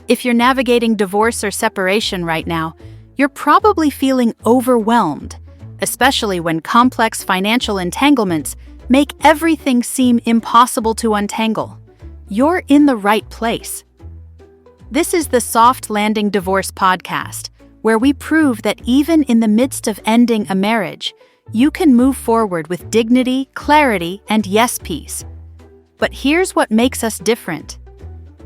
If you're navigating divorce or separation right now, you're probably feeling overwhelmed, especially when complex financial entanglements make everything seem impossible to untangle. You're in the right place. This is the Soft Landing Divorce Podcast, where we prove that even in the midst of ending a marriage, you can move forward with dignity, clarity, and yes peace. But here's what makes us different.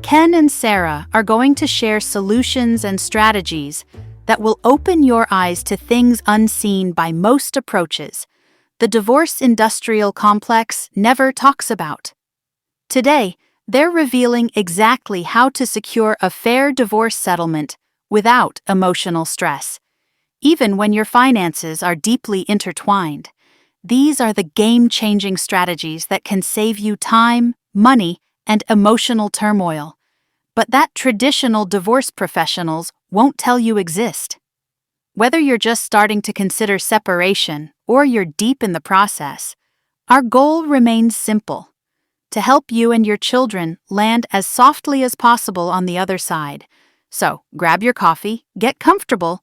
Ken and Sarah are going to share solutions and strategies that will open your eyes to things unseen by most approaches the divorce industrial complex never talks about. Today, they're revealing exactly how to secure a fair divorce settlement without emotional stress. Even when your finances are deeply intertwined, these are the game-changing strategies that can save you time, money, and emotional turmoil, but that traditional divorce professionals won't tell you exist. Whether you're just starting to consider separation or you're deep in the process, our goal remains simple: to help you and your children land as softly as possible on the other side. So, grab your coffee, get comfortable,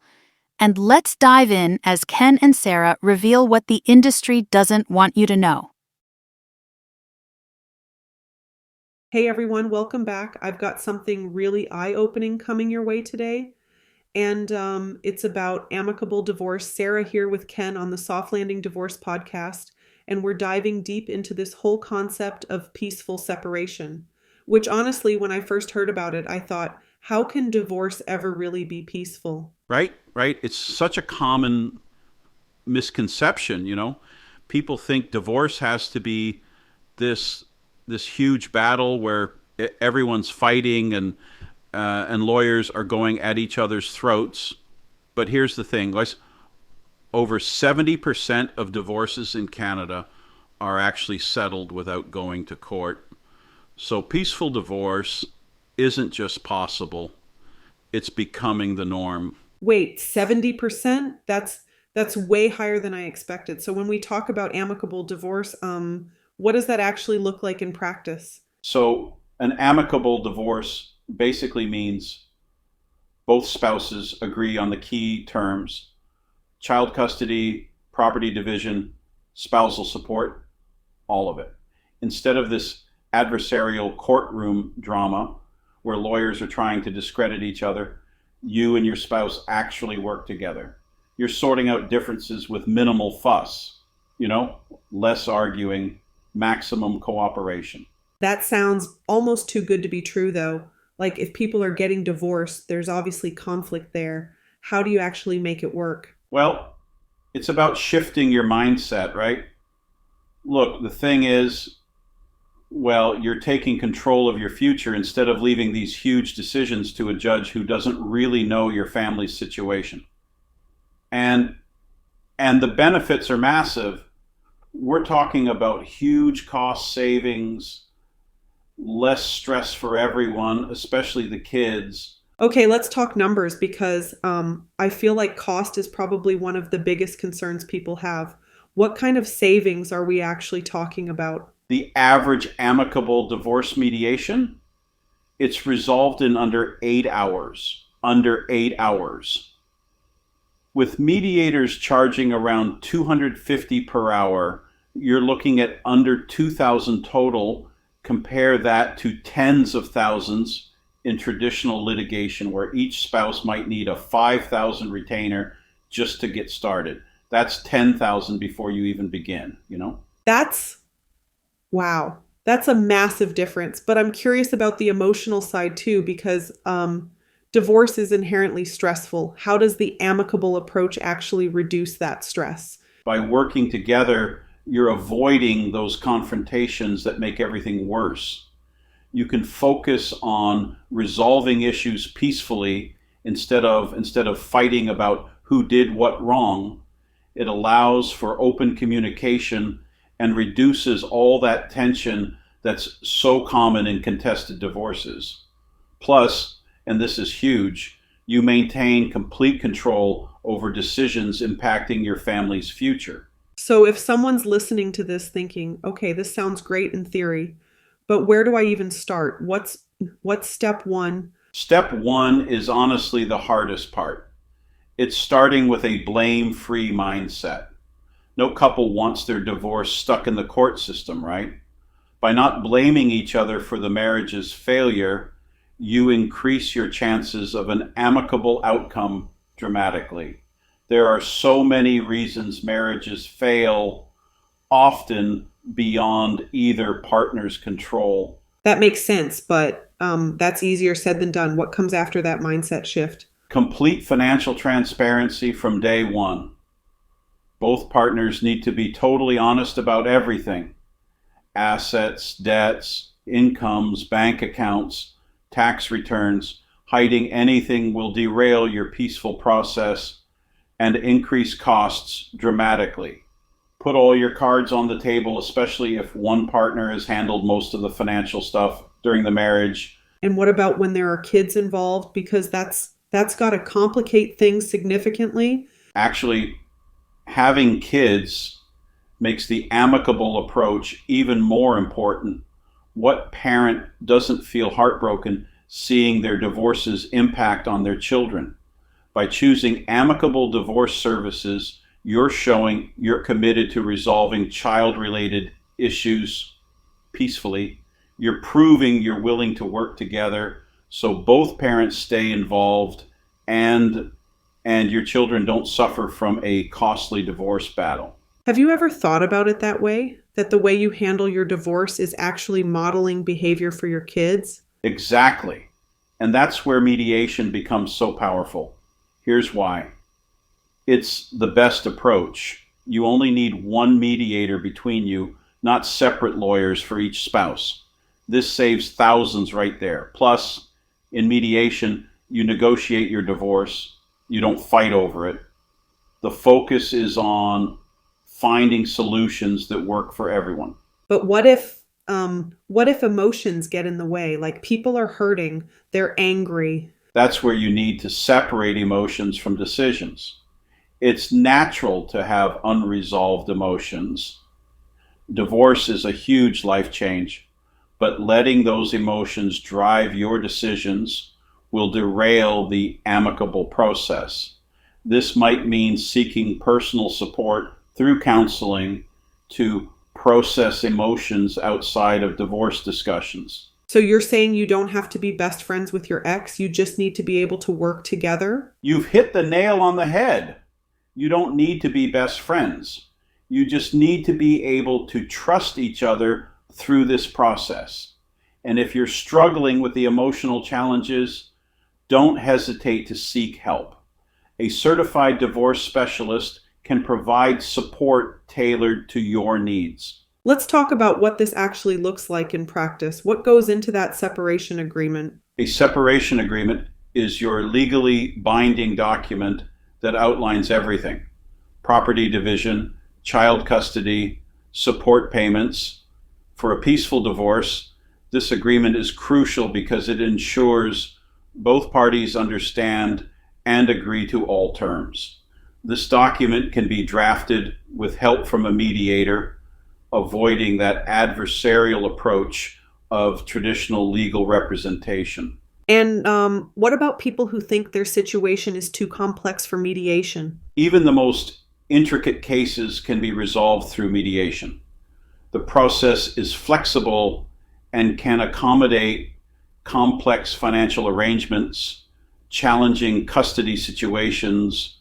and let's dive in as Ken and Sarah reveal what the industry doesn't want you to know. Hey everyone, welcome back. I've got something really eye-opening coming your way today, and it's about amicable divorce. Sarah here with Ken on the Soft Landing Divorce Podcast, and we're diving deep into this whole concept of peaceful separation, which honestly, when I first heard about it, I thought, how can divorce ever really be peaceful? Right. It's such a common misconception, People think divorce has to be this huge battle where everyone's fighting and lawyers are going at each other's throats. But here's the thing, guys. Over 70% of divorces in Canada are actually settled without going to court. So peaceful divorce isn't just possible, it's becoming the norm. Wait, 70%? That's way higher than I expected. So when we talk about amicable divorce, what does that actually look like in practice? So an amicable divorce basically means both spouses agree on the key terms: child custody, property division, spousal support, all of it. Instead of this adversarial courtroom drama where lawyers are trying to discredit each other, you and your spouse actually work together. You're sorting out differences with minimal fuss, less arguing, maximum cooperation. That sounds almost too good to be true, though. Like, if people are getting divorced, there's obviously conflict there. How do you actually make it work? Well, it's about shifting your mindset, right? Look, the thing is, you're taking control of your future instead of leaving these huge decisions to a judge who doesn't really know your family's situation. And the benefits are massive. We're talking about huge cost savings, less stress for everyone, especially the kids. Okay, let's talk numbers because I feel like cost is probably one of the biggest concerns people have. What kind of savings are we actually talking about? The average amicable divorce mediation, it's resolved in under 8 hours. Under 8 hours. With mediators charging around $250 per hour, you're looking at under $2,000 total. Compare that to tens of thousands in traditional litigation where each spouse might need a $5,000 retainer just to get started. That's $10,000 before you even begin, Wow. That's a massive difference. But I'm curious about the emotional side too, because divorce is inherently stressful. How does the amicable approach actually reduce that stress? By working together, you're avoiding those confrontations that make everything worse. You can focus on resolving issues peacefully instead of fighting about who did what wrong. It allows for open communication and reduces all that tension that's so common in contested divorces. Plus, and this is huge, you maintain complete control over decisions impacting your family's future. So if someone's listening to this thinking, okay, this sounds great in theory, but where do I even start? What's step one? Step one is honestly the hardest part. It's starting with a blame-free mindset. No couple wants their divorce stuck in the court system, right? By not blaming each other for the marriage's failure, you increase your chances of an amicable outcome dramatically. There are so many reasons marriages fail, often beyond either partner's control. That makes sense, but that's easier said than done. What comes after that mindset shift? Complete financial transparency from day one. Both partners need to be totally honest about everything: assets, debts, incomes, bank accounts, tax returns. Hiding anything will derail your peaceful process and increase costs dramatically. Put all your cards on the table, especially if one partner has handled most of the financial stuff during the marriage. And what about when there are kids involved? Because that's got to complicate things significantly. Actually, having kids makes the amicable approach even more important. What parent doesn't feel heartbroken seeing their divorce's impact on their children? By choosing amicable divorce services, you're showing you're committed to resolving child-related issues peacefully. You're proving you're willing to work together so both parents stay involved and your children don't suffer from a costly divorce battle. Have you ever thought about it that way? That the way you handle your divorce is actually modeling behavior for your kids? Exactly. And that's where mediation becomes so powerful. Here's why. It's the best approach. You only need one mediator between you, not separate lawyers for each spouse. This saves thousands right there. Plus, in mediation, you negotiate your divorce. You don't fight over it. The focus is on finding solutions that work for everyone. But what if emotions get in the way? Like people are hurting, they're angry. That's where you need to separate emotions from decisions. It's natural to have unresolved emotions. Divorce is a huge life change, but letting those emotions drive your decisions will derail the amicable process. This might mean seeking personal support through counseling to process emotions outside of divorce discussions. So you're saying you don't have to be best friends with your ex, you just need to be able to work together? You've hit the nail on the head. You don't need to be best friends. You just need to be able to trust each other through this process. And if you're struggling with the emotional challenges, don't hesitate to seek help. A certified divorce specialist can provide support tailored to your needs. Let's talk about what this actually looks like in practice. What goes into that separation agreement? A separation agreement is your legally binding document that outlines everything: property division, child custody, support payments. For a peaceful divorce, this agreement is crucial because it ensures both parties understand and agree to all terms. This document can be drafted with help from a mediator, avoiding that adversarial approach of traditional legal representation. And what about people who think their situation is too complex for mediation? Even the most intricate cases can be resolved through mediation. The process is flexible and can accommodate complex financial arrangements, challenging custody situations,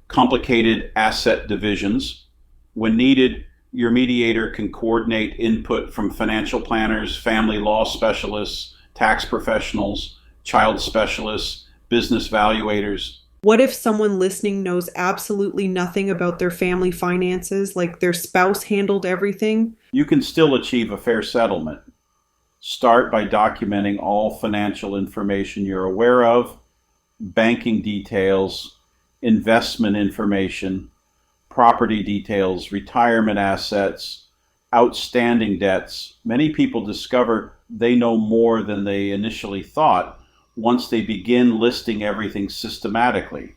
complicated asset divisions. When needed, your mediator can coordinate input from financial planners, family law specialists, tax professionals, child specialists, business valuators. What if someone listening knows absolutely nothing about their family finances, like their spouse handled everything? You can still achieve a fair settlement. Start by documenting all financial information you're aware of: banking details, investment information, property details, retirement assets, outstanding debts. Many people discover they know more than they initially thought once they begin listing everything systematically.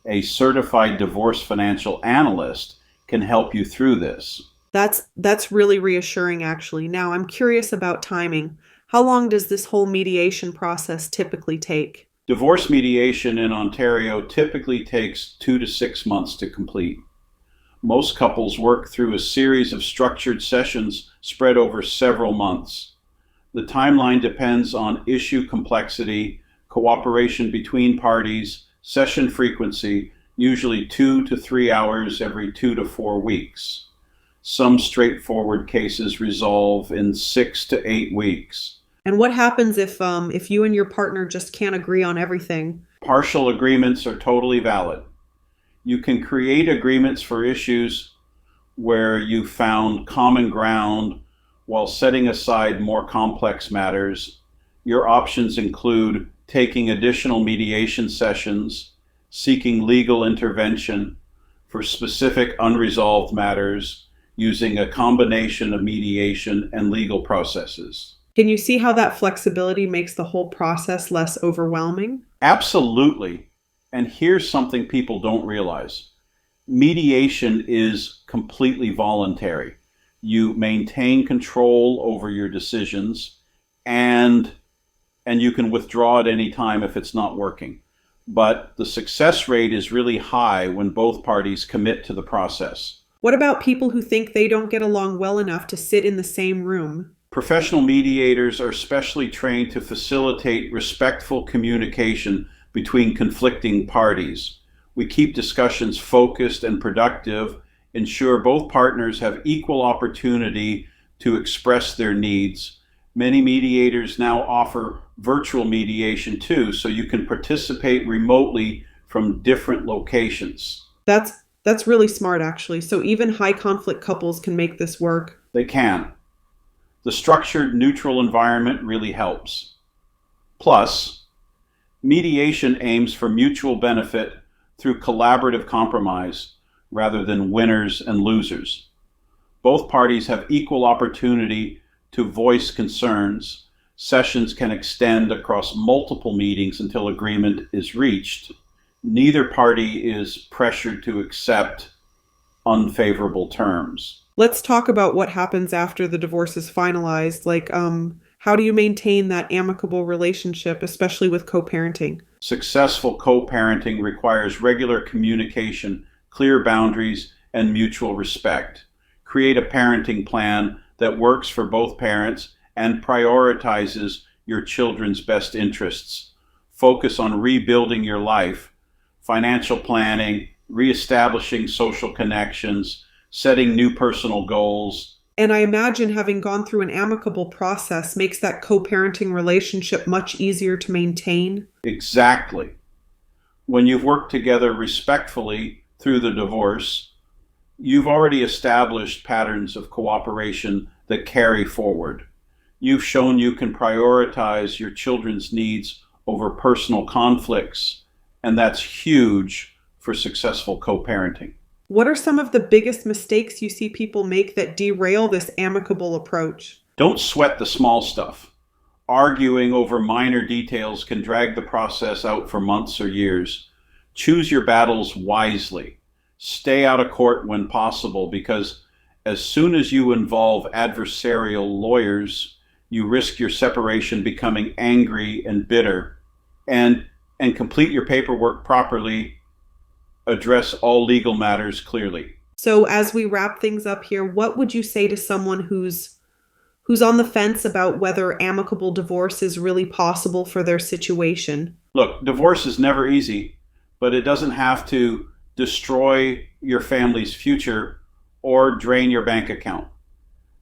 A certified divorce financial analyst can help you through this. That's really reassuring, actually. Now, I'm curious about timing. How long does this whole mediation process typically take? Divorce mediation in Ontario typically takes 2 to 6 months to complete. Most couples work through a series of structured sessions spread over several months. The timeline depends on issue complexity, cooperation between parties, session frequency, usually 2 to 3 hours every 2 to 4 weeks. Some straightforward cases resolve in 6 to 8 weeks. And what happens if you and your partner just can't agree on everything? Partial agreements are totally valid. You can create agreements for issues where you found common ground while setting aside more complex matters. Your options include taking additional mediation sessions, seeking legal intervention for specific unresolved matters, using a combination of mediation and legal processes. Can you see how that flexibility makes the whole process less overwhelming? Absolutely. And here's something people don't realize. Mediation is completely voluntary. You maintain control over your decisions, and you can withdraw at any time if it's not working. But the success rate is really high when both parties commit to the process. What about people who think they don't get along well enough to sit in the same room? Professional mediators are specially trained to facilitate respectful communication between conflicting parties. We keep discussions focused and productive, ensure both partners have equal opportunity to express their needs. Many mediators now offer virtual mediation too, so you can participate remotely from different locations. That's really smart, actually. So even high conflict couples can make this work. They can. The structured, neutral environment really helps. Plus, mediation aims for mutual benefit through collaborative compromise rather than winners and losers. Both parties have equal opportunity to voice concerns. Sessions can extend across multiple meetings until agreement is reached. Neither party is pressured to accept unfavorable terms. Let's talk about what happens after the divorce is finalized. How do you maintain that amicable relationship, especially with co-parenting? Successful co-parenting requires regular communication, clear boundaries, and mutual respect. Create a parenting plan that works for both parents and prioritizes your children's best interests. Focus on rebuilding your life, financial planning, reestablishing social connections, setting new personal goals. And I imagine having gone through an amicable process makes that co-parenting relationship much easier to maintain. Exactly. When you've worked together respectfully through the divorce, you've already established patterns of cooperation that carry forward. You've shown you can prioritize your children's needs over personal conflicts, and that's huge for successful co-parenting. What are some of the biggest mistakes you see people make that derail this amicable approach? Don't sweat the small stuff. Arguing over minor details can drag the process out for months or years. Choose your battles wisely. Stay out of court when possible, because as soon as you involve adversarial lawyers, you risk your separation becoming angry and bitter. And complete your paperwork properly. Address all legal matters clearly. So as we wrap things up here, what would you say to someone who's on the fence about whether amicable divorce is really possible for their situation? Look, divorce is never easy, but it doesn't have to destroy your family's future or drain your bank account.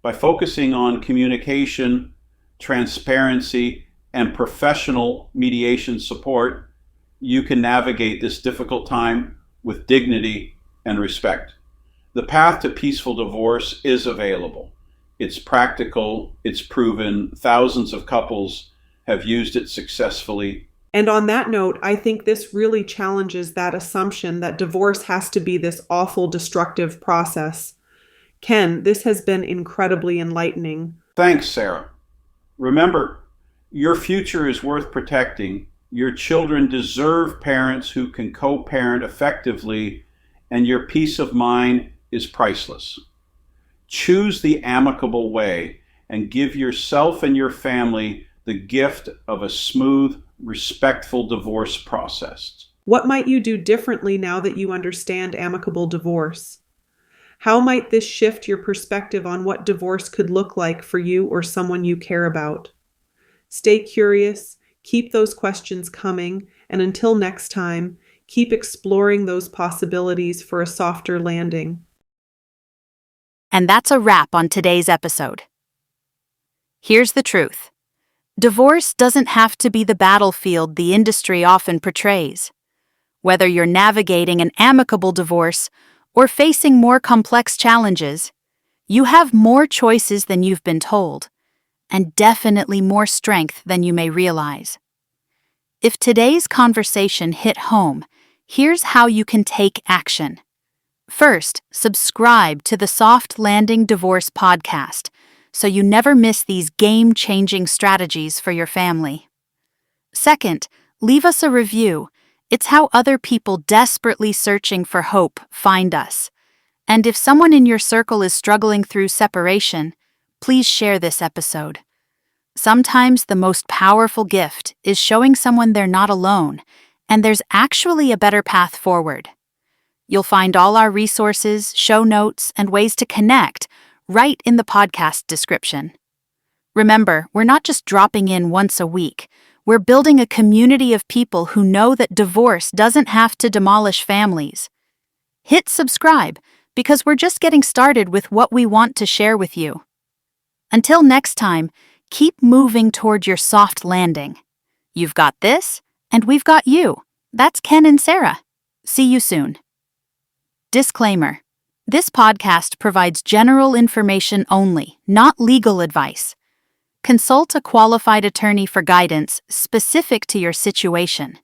By focusing on communication, transparency, and professional mediation support, you can navigate this difficult time with dignity and respect. The path to peaceful divorce is available. It's practical, it's proven, thousands of couples have used it successfully. And on that note, I think this really challenges that assumption that divorce has to be this awful, destructive process. Ken, this has been incredibly enlightening. Thanks, Sarah. Remember, your future is worth protecting. Your children deserve parents who can co-parent effectively, and your peace of mind is priceless. Choose the amicable way and give yourself and your family the gift of a smooth, respectful divorce process. What might you do differently now that you understand amicable divorce? How might this shift your perspective on what divorce could look like for you or someone you care about? Stay curious, keep those questions coming, and until next time, keep exploring those possibilities for a softer landing. And that's a wrap on today's episode. Here's the truth. Divorce doesn't have to be the battlefield the industry often portrays. Whether you're navigating an amicable divorce or facing more complex challenges, you have more choices than you've been told, and definitely more strength than you may realize. If today's conversation hit home, here's how you can take action. First, subscribe to the Soft Landing Divorce podcast so you never miss these game-changing strategies for your family. Second, leave us a review. It's how other people desperately searching for hope find us. And if someone in your circle is struggling through separation, please share this episode. Sometimes the most powerful gift is showing someone they're not alone, and there's actually a better path forward. You'll find all our resources, show notes, and ways to connect right in the podcast description. Remember, we're not just dropping in once a week. We're building a community of people who know that divorce doesn't have to demolish families. Hit subscribe, because we're just getting started with what we want to share with you. Until next time, keep moving toward your soft landing. You've got this, and we've got you. That's Ken and Sarah. See you soon. Disclaimer. This podcast provides general information only, not legal advice. Consult a qualified attorney for guidance specific to your situation.